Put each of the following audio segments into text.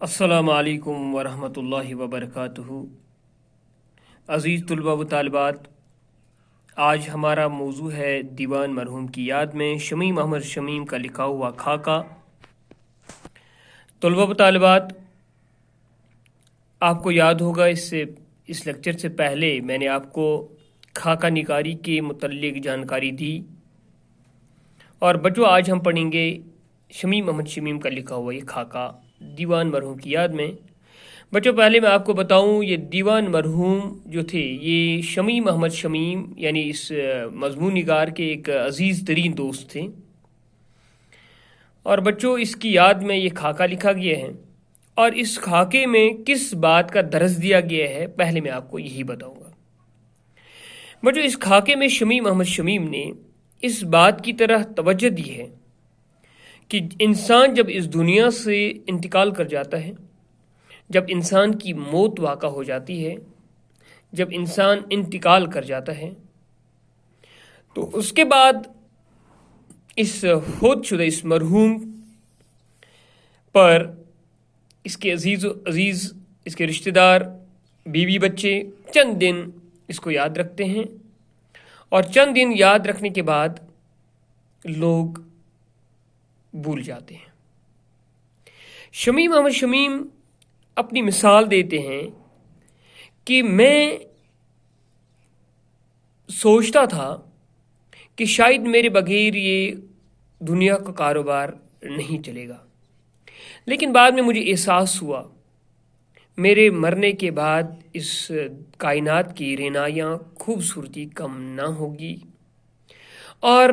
السلام علیکم ورحمۃ اللہ وبرکاتہ۔ عزیز طلباء و طالبات، آج ہمارا موضوع ہے دیوان مرحوم کی یاد میں شمیم احمد شمیم کا لکھا ہوا خاکہ۔ طلباء و طالبات، آپ کو یاد ہوگا اس لیکچر سے پہلے میں نے آپ کو خاکہ نگاری کے متعلق جانکاری دی، اور بچوں آج ہم پڑھیں گے شمیم احمد شمیم کا لکھا ہوا یہ خاکہ دیوان مرحوم کی یاد میں۔ بچوں پہلے میں آپ کو بتاؤں، یہ دیوان مرحوم جو تھے یہ شمیم احمد شمیم یعنی اس مضمون نگار کے ایک عزیز ترین دوست تھے، اور بچوں اس کی یاد میں یہ خاکہ لکھا گیا ہے، اور اس خاکے میں کس بات کا درس دیا گیا ہے پہلے میں آپ کو یہی بتاؤں گا۔ بچوں اس خاکے میں شمیم احمد شمیم نے اس بات کی طرح توجہ دی ہے کہ انسان جب اس دنیا سے انتقال کر جاتا ہے، جب انسان کی موت واقع ہو جاتی ہے، جب انسان انتقال کر جاتا ہے، تو اس کے بعد اس فوت شدہ اس مرحوم پر اس کے عزیز اس کے رشتہ دار، بیوی بچے چند دن اس کو یاد رکھتے ہیں، اور چند دن یاد رکھنے کے بعد لوگ بھول جاتے ہیں۔ شمیم احمد شمیم اپنی مثال دیتے ہیں کہ میں سوچتا تھا کہ شاید میرے بغیر یہ دنیا کا کاروبار نہیں چلے گا، لیکن بعد میں مجھے احساس ہوا میرے مرنے کے بعد اس کائنات کی رعنائیاں خوبصورتی کم نہ ہوگی، اور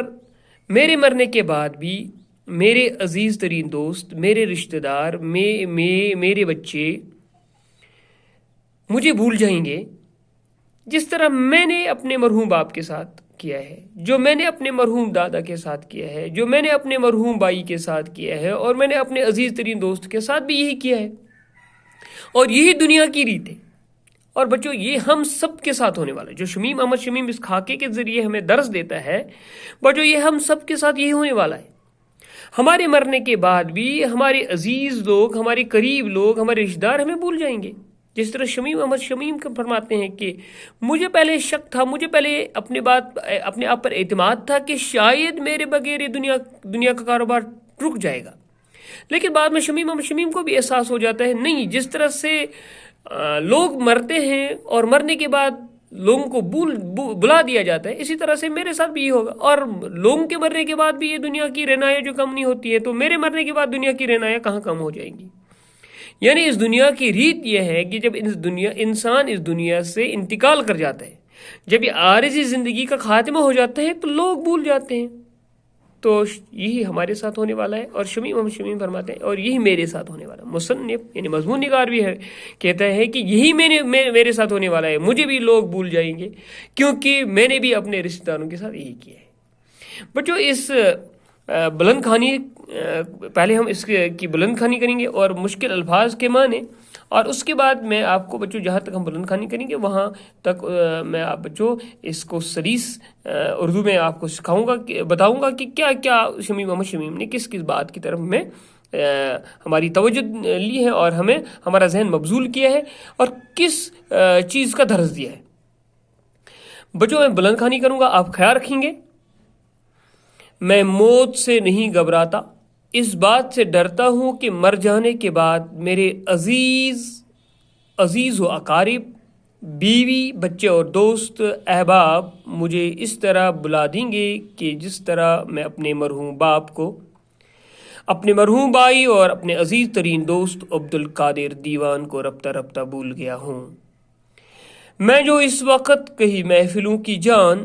میرے مرنے کے بعد بھی میرے عزیز ترین دوست، میرے رشتہ دار، میرے بچے مجھے بھول جائیں گے، جس طرح میں نے اپنے مرحوم باپ کے ساتھ کیا ہے، جو میں نے اپنے مرحوم دادا کے ساتھ کیا ہے، جو میں نے اپنے مرحوم بھائی کے ساتھ کیا ہے، اور میں نے اپنے عزیز ترین دوست کے ساتھ بھی یہی کیا ہے، اور یہی دنیا کی ریت ہے۔ اور بچوں یہ ہم سب کے ساتھ ہونے والا ہے، جو شمیم احمد شمیم اس خاکے کے ذریعے ہمیں درس دیتا ہے، بچوں یہ ہم سب کے ساتھ یہی ہونے والا ہے۔ ہمارے مرنے کے بعد بھی ہمارے عزیز لوگ، ہمارے قریب لوگ، ہمارے رشتہ دار ہمیں بھول جائیں گے، جس طرح شمیم احمد شمیم کا فرماتے ہیں کہ مجھے پہلے شک تھا، مجھے پہلے اپنے آپ پر اعتماد تھا کہ شاید میرے بغیر یہ دنیا کا کاروبار رک جائے گا، لیکن بعد میں شمیم احمد شمیم کو بھی احساس ہو جاتا ہے نہیں، جس طرح سے لوگ مرتے ہیں اور مرنے کے بعد لوگوں کو بلا دیا جاتا ہے، اسی طرح سے میرے ساتھ بھی یہ ہوگا، اور لوگوں کے مرنے کے بعد بھی یہ دنیا کی رعنائیاں جو کم نہیں ہوتی ہے، تو میرے مرنے کے بعد دنیا کی رعنائیاں کہاں کم ہو جائیں گی۔ یعنی اس دنیا کی ریت یہ ہے کہ جب انسان اس دنیا سے انتقال کر جاتا ہے، جب یہ عارضی زندگی کا خاتمہ ہو جاتا ہے، تو لوگ بھول جاتے ہیں۔ تو یہی ہمارے ساتھ ہونے والا ہے، اور شمیم احمد شمیم فرماتے ہیں اور یہی میرے ساتھ ہونے والا ہے۔ مصنف یعنی مضمون نگار بھی ہے، کہتا ہے کہ یہی میرے ساتھ ہونے والا ہے، مجھے بھی لوگ بھول جائیں گے، کیونکہ میں نے بھی اپنے رشتہ داروں کے ساتھ یہی کیا ہے۔ بچوں اس بلند خوانی، پہلے ہم اس کی بلند خوانی کریں گے اور مشکل الفاظ کے معنی، اور اس کے بعد میں آپ کو بچوں جہاں تک ہم بلند خوانی کریں گے وہاں تک میں آپ بچوں اس کو سلیس اردو میں آپ کو سکھاؤں گا، بتاؤں گا کہ کیا کیا شمیم احمد شمیم نے کس بات کی طرف میں ہماری توجہ لی ہے، اور ہمیں ہمارا ذہن مبذول کیا ہے، اور کس چیز کا درس دیا ہے۔ بچوں میں بلند خوانی کروں گا، آپ خیال رکھیں گے۔ میں موت سے نہیں گھبراتا، اس بات سے ڈرتا ہوں کہ مر جانے کے بعد میرے عزیز و اقارب، بیوی بچے اور دوست احباب مجھے اس طرح بلا دیں گے کہ جس طرح میں اپنے مرحوم باپ کو، اپنے مرحوم بھائی اور اپنے عزیز ترین دوست عبدالقادر دیوان کو رفتہ رفتہ بھول گیا ہوں۔ میں جو اس وقت کئی محفلوں کی جان،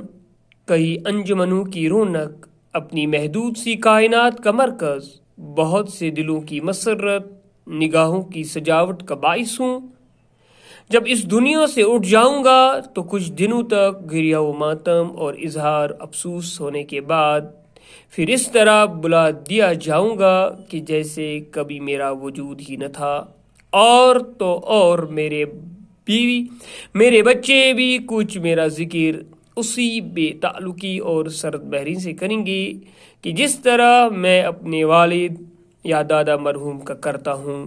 کئی انجمنوں کی رونق، اپنی محدود سی کائنات کا مرکز، بہت سے دلوں کی مسرت، نگاہوں کی سجاوٹ کا باعث ہوں۔ جب اس دنیا سے اٹھ جاؤں گا تو کچھ دنوں تک گریہ و ماتم اور اظہار افسوس ہونے کے بعد پھر اس طرح بلا دیا جاؤں گا کہ جیسے کبھی میرا وجود ہی نہ تھا، اور تو اور میرے بیوی، میرے بچے بھی کچھ میرا ذکر اسی بے تعلقی اور سرد بحری سے کریں گے کہ جس طرح میں اپنے والد یا دادا مرحوم کا کرتا ہوں۔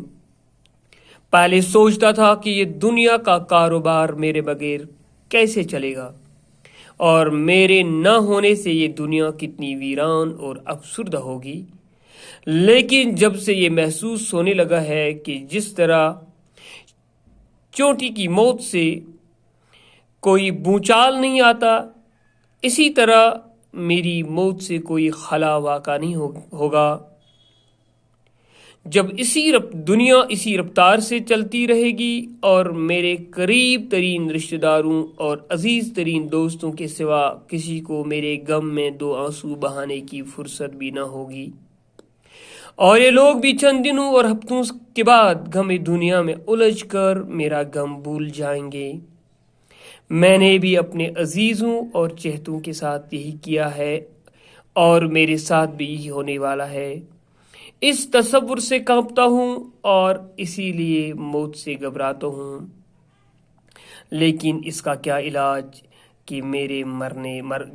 پہلے سوچتا تھا کہ یہ دنیا کا کاروبار میرے بغیر کیسے چلے گا، اور میرے نہ ہونے سے یہ دنیا کتنی ویران اور افسردہ ہوگی۔ لیکن جب سے یہ محسوس ہونے لگا ہے کہ جس طرح چونٹی کی موت سے کوئی بھونچال نہیں آتا، اسی طرح میری موت سے کوئی خلا واقع نہیں ہوگا۔ جب دنیا اسی رفتار سے چلتی رہے گی اور میرے قریب ترین رشتہ داروں اور عزیز ترین دوستوں کے سوا کسی کو میرے غم میں دو آنسو بہانے کی فرصت بھی نہ ہوگی، اور یہ لوگ بھی چند دنوں اور ہفتوں کے بعد غم دنیا میں الجھ کر میرا غم بھول جائیں گے۔ میں نے بھی اپنے عزیزوں اور چہتوں کے ساتھ یہی کیا ہے، اور میرے ساتھ بھی یہی ہونے والا ہے۔ اس تصور سے کانپتا ہوں اور اسی لیے موت سے گھبراتا ہوں، لیکن اس کا کیا علاج کہ میرے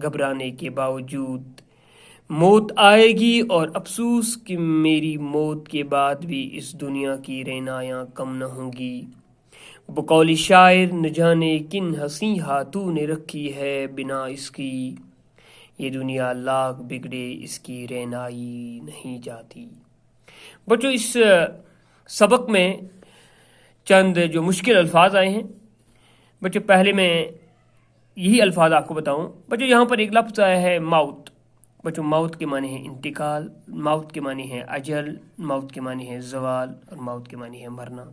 گھبرانے کے باوجود موت آئے گی، اور افسوس کہ میری موت کے بعد بھی اس دنیا کی رعنایاں کم نہ ہوں گی۔ بقول شاعر، نہ جانے کن حسیں ہاتھوں نے رکھی ہے بنا اس کی، یہ دنیا لاکھ بگڑے اس کی رعنائی نہیں جاتی۔ بچوں، اس سبق میں چند جو مشکل الفاظ آئے ہیں، بچوں پہلے میں یہی الفاظ آپ کو بتاؤں۔ بچوں یہاں پر ایک لفظ آیا ہے موت۔ بچوں موت کے معنی ہے انتقال، موت کے معنی ہے اجل، موت کے معنی ہے زوال، اور موت کے معنی ہے مرنا۔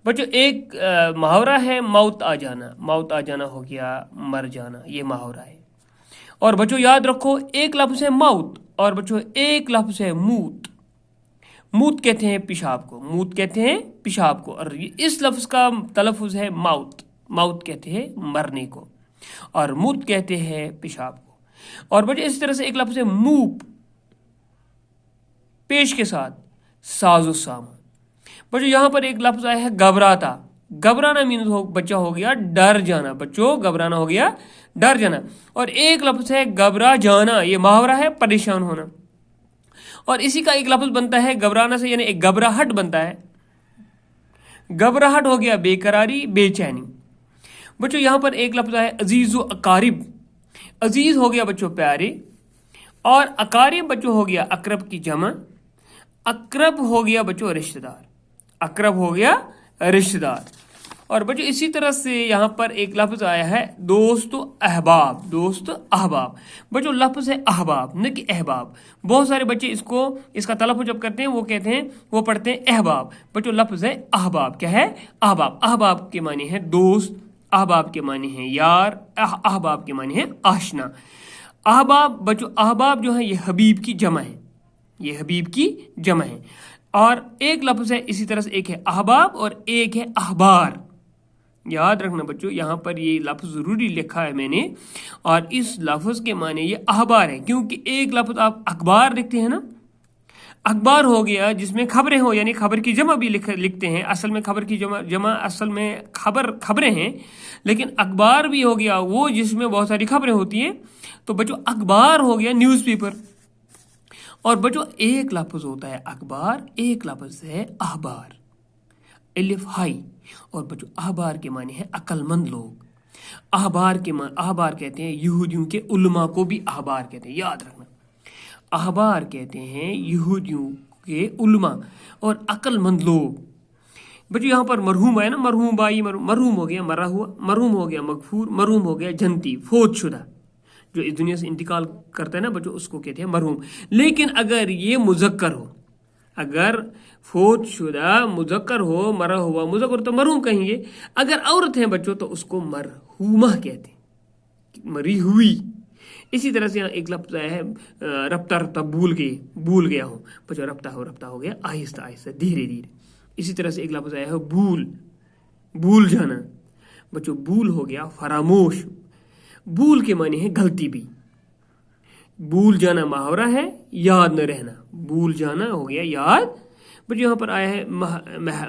بچوں ایک محاورہ ہے موت آ جانا، موت آ جانا ہو گیا مر جانا، یہ محاورہ ہے۔ اور بچوں یاد رکھو، ایک لفظ ہے موت، اور بچوں ایک لفظ ہے موت۔ موت کہتے ہیں پیشاب کو، موت کہتے ہیں پیشاب کو، اور اس لفظ کا تلفظ ہے موت۔ موت کہتے ہیں مرنے کو، اور موت کہتے ہیں پیشاب کو۔ اور بچے اس طرح سے ایک لفظ ہے موپ، پیش کے ساتھ ساز و سامان۔ بچوں یہاں پر ایک لفظ آیا ہے گھبراتا۔ گھبرانا مینز بچہ ہو گیا ڈر جانا، بچوں گھبرانا ہو گیا ڈر جانا۔ اور ایک لفظ ہے گھبرا جانا، یہ محاورہ ہے پریشان ہونا۔ اور اسی کا ایک لفظ بنتا ہے گھبرانا سے، یعنی ایک گھبراہٹ بنتا ہے۔ گھبراہٹ ہو گیا بے قراری، بے چینی۔ بچوں یہاں پر ایک لفظ ہے عزیز و اقارب۔ عزیز ہو گیا بچوں پیارے، اور اقارب بچوں ہو گیا اقرب کی جمع۔ اقرب ہو گیا بچوں رشتہ دار، اقرب ہو گیا رشتہ دار۔ اور بچوں اسی طرح سے یہاں پر ایک لفظ آیا ہے دوست و احباب، دوست احباب۔ بچوں لفظ ہے احباب نہ کہ احباب۔ بہت سارے بچے اس کا تلفظ جب کرتے ہیں وہ کہتے ہیں، وہ پڑھتے ہیں احباب۔ بچوں لفظ ہے احباب، کیا ہے؟ احباب۔ احباب کے معنی ہے دوست، احباب کے معنی ہے یار، احباب کے معنی ہے آشنا۔ احباب بچوں، احباب جو ہے یہ حبیب کی جمع ہے، یہ حبیب کی جمع ہے۔ اور ایک لفظ ہے اسی طرح سے، ایک ہے احباب اور ایک ہے احبار۔ یاد رکھنا بچوں، یہاں پر یہ لفظ ضروری لکھا ہے میں نے، اور اس لفظ کے معنی یہ احبار ہے، کیونکہ ایک لفظ آپ اخبار لکھتے ہیں نا، اخبار ہو گیا جس میں خبریں ہو، یعنی خبر کی جمع بھی لکھتے ہیں، اصل میں خبر کی جمع اصل میں خبریں ہیں، لیکن اخبار بھی ہو گیا وہ جس میں بہت ساری خبریں ہوتی ہیں۔ تو بچوں اخبار ہو گیا نیوز پیپر۔ اور بچوں ایک لفظ ہوتا ہے اخبار، ایک لفظ ہے احبار، الف ہائی۔ اور بچوں احبار کے معنی ہے عقل مند لوگ۔ احبار کہتے ہیں یہودیوں کے علماء کو بھی احبار کہتے ہیں، یاد رکھنا۔ احبار کہتے ہیں یہودیوں کے علماء اور عقل مند لوگ۔ بچوں یہاں پر مرحوم ہے نا، مرحوم بائی، مرحوم ہو گیا مرا ہوا، مرحوم ہو گیا مغفور، مرحوم ہو گیا جنتی، فوت شدہ، جو اس دنیا سے انتقال کرتا ہے نا بچوں، اس کو کہتے ہیں مرحوم۔ لیکن اگر یہ مذکر ہو، اگر فوت شدہ مذکر ہو، مرا ہوا مذکر تو مرحوم کہیں گے۔ اگر عورت ہیں بچوں تو اس کو مرحومہ کہتے ہیں، مری ہوئی۔ اسی طرح سے یہاں ایک لفظ ہے رفتہ رفتہ بھول گیا ہوں، بچوں رفتہ ہو گیا آہستہ آہستہ، دھیرے دھیرے۔ اسی طرح سے ایک لفظ آیا ہے بھول جانا، بچوں بھول ہو گیا فراموش۔ بھول کے معنی ہے غلطی بھی، بھول جانا محاورہ ہے یاد نہ رہنا، بھول جانا ہو گیا یاد۔ بچوں یہاں پر آیا ہے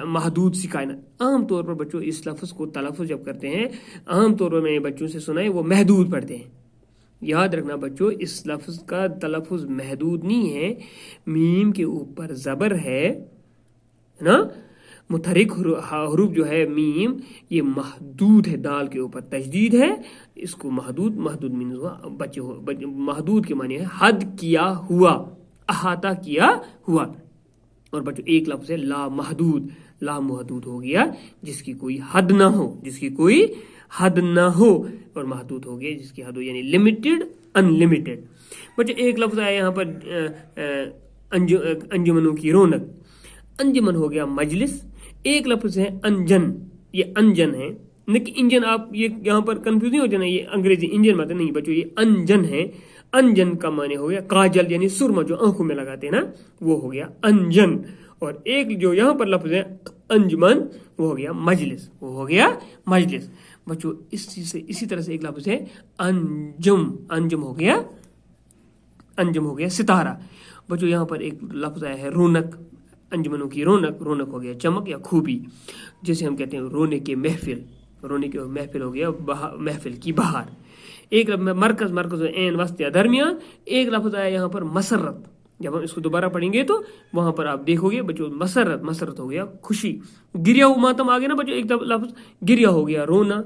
محدود سی کائنات۔ عام طور پر بچوں اس لفظ کو تلفظ جب کرتے ہیں، عام طور پر میں نے بچوں سے سنا ہے وہ محدود پڑھتے ہیں۔ یاد رکھنا بچوں، اس لفظ کا تلفظ محدود نہیں ہے، میم کے اوپر زبر ہے نا، متحرک حروف جو ہے میم یہ محدود ہے، دال کے اوپر تشدید ہے، اس کو محدود مینز ہوا محدود کے معنی ہے حد کیا ہوا، احاطہ کیا ہوا. اور بچوں ایک لفظ ہے لا محدود ہو گیا جس کی کوئی حد نہ ہو، اور محدود ہو گیا جس کی حد ہو، یعنی لمیٹڈ انلمیٹڈ. بچوں ایک لفظ آیا یہاں پر انجمنوں کی رونق، انجمن ہو گیا مجلس. ایک لفظ ہے انجن، یہ انجن ہے، لیکن انجن آپ یہ یہاں پر کنفیوز نہیں ہو جانا، یہ انگریزی انجن مت نہیں بچوں، یہ انجن ہے. انجن کا معنی ہو گیا کاجل یعنی سرما جو آنکھوں میں لگاتے ہیں نا، وہ ہو گیا انجن. اور ایک جو یہاں پر لفظ ہے انجمن وہ ہو گیا مجلس. بچوں اسی طرح سے ایک لفظ ہے انجم ہو گیا ستارہ. بچوں یہاں پر ایک لفظ آیا ہے رونق، انجمنوں کی رونق ہو گیا چمک یا خوبی، جیسے ہم کہتے ہیں رونے کے محفل ہو گیا محفل کی بہار. ایک مرکز عین وسط یا درمیان. ایک لفظ آیا یہاں پر مسرت، جب ہم اس کو دوبارہ پڑھیں گے تو وہاں پر آپ دیکھو گے بچوں مسرت ہو گیا خوشی. گریا ہوا ماتم آ گیا نا بچوں، ایک لفظ گریا ہو گیا رونا،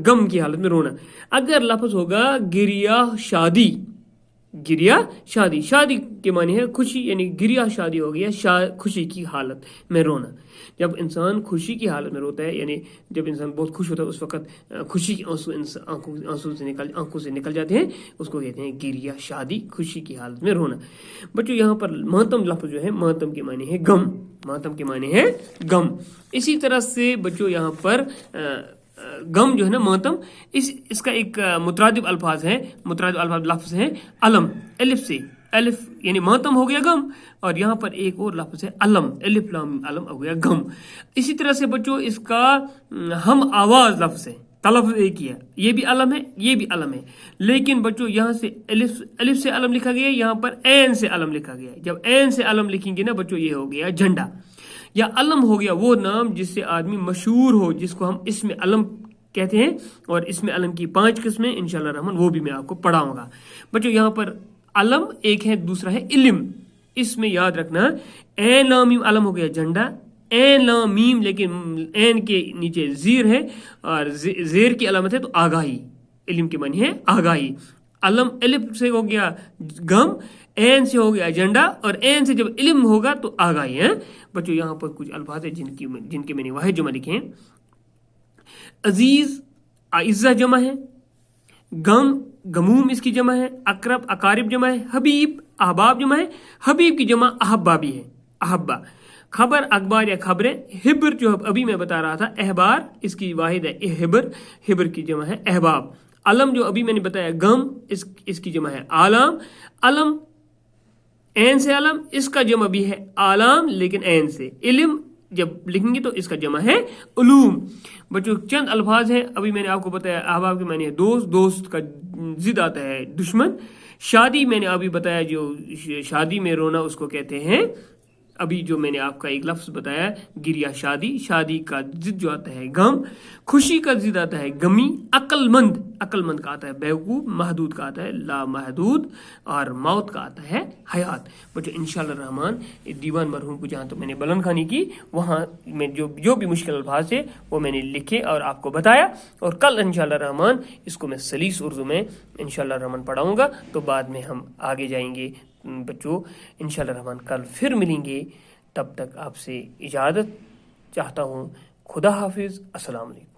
غم کی حالت میں رونا. اگر لفظ ہوگا گریا شادی کے معنی ہے خوشی، یعنی گریا شادی ہو گیا خوشی کی حالت میں رونا. جب انسان خوشی کی حالت میں روتا ہے، یعنی جب انسان بہت خوش ہوتا ہے اس وقت خوشی کے آنکھوں سے نکل جاتے ہیں، اس کو کہتے ہیں گریا شادی، خوشی کی حالت میں رونا. بچوں یہاں پر ماتم لفظ جو ہے ماتم کے معنی ہے غم. اسی طرح سے بچوں یہاں پر غم جو ہے نا ماتم، اس کا ایک مترادف الفاظ لفظ ہے علم، الف یعنی ماتم ہو گیا غم، اور یہاں پر ایک اور لفظ ہے علم، الف لام علم ہو گیا غم. اسی طرح سے بچوں اس کا ہم آواز لفظ ہے، تلفظ ایک ہی ہے، یہ بھی علم ہے، لیکن بچوں یہاں سے الف سے علم لکھا گیا، یہاں پر عین سے علم لکھا گیا. جب عین سے علم لکھیں گے نا بچوں یہ ہو گیا جھنڈا. یا علم ہو گیا وہ نام جس سے آدمی مشہور ہو، جس کو ہم اسم علم کہتے ہیں، اور اسم علم کی 5 قسمیں انشاءاللہ الرحمن وہ بھی میں آپ کو پڑھاؤں گا. بچوں یہاں پر علم ایک ہے، دوسرا ہے علم. اس میں یاد رکھنا عین لام میم علم ہو گیا جھنڈا، عین لام میم لیکن عین کے نیچے زیر ہے، اور زیر کی علامت ہے تو آگاہی، علم کے معنی ہے آگاہی. علم الف سے ہو گیا غم، عین سے ہو گیا جھنڈا، اور عین سے جب علم ہوگا تو آگاہی ہے. بچوں یہاں پر کچھ الفاظ ہیں جن کے میں نے واحد جمع لکھے ہیں. عزیز اعزہ جمع ہے، غم غموم اس کی جمع ہے، اقرب اقارب جمع ہے، حبیب احباب جمع ہے، حبیب کی جمع احبا بھی ہے، احبا. خبر اخبار یا خبریں، حبر جو ابھی میں بتا رہا تھا احبار، اس کی واحد ہے حبر کی جمع ہے احباب. علم جو ابھی میں نے بتایا غم، اس کی جمع ہے آلام. علم عین سے علم، اس کا جمع بھی ہے آلام لیکن عین سے. علم جب لکھیں گے تو اس کا جمع ہے علوم. بچوں چند الفاظ ہیں ابھی میں نے آپ کو بتایا، احباب کے معنی ہے دوست کا ضد آتا ہے دشمن. شادی میں نے ابھی بتایا، جو شادی میں رونا اس کو کہتے ہیں. ابھی جو میں نے آپ کا ایک لفظ بتایا گریا شادی کا ضد جو آتا ہے غم. خوشی کا ضد آتا ہے غمی. عقل مند کا آتا ہے بیوقوف. محدود کا آتا ہے لامحدود، اور موت کا آتا ہے حیات. بچوں انشاءاللہ الرحمن دیوان مرحوم کو جہاں تو میں نے بلند خانی کی، وہاں میں جو بھی مشکل الفاظ تھے وہ میں نے لکھے اور آپ کو بتایا. اور کل انشاءاللہ الرحمن اس کو میں سلیس اردو میں انشاءاللہ الرحمن پڑھاؤں گا، تو بعد میں ہم آگے جائیں گے. بچوں انشاءاللہ الرحمن کل پھر ملیں گے، تب تک آپ سے اجازت چاہتا ہوں. خدا حافظ. السلام علیکم.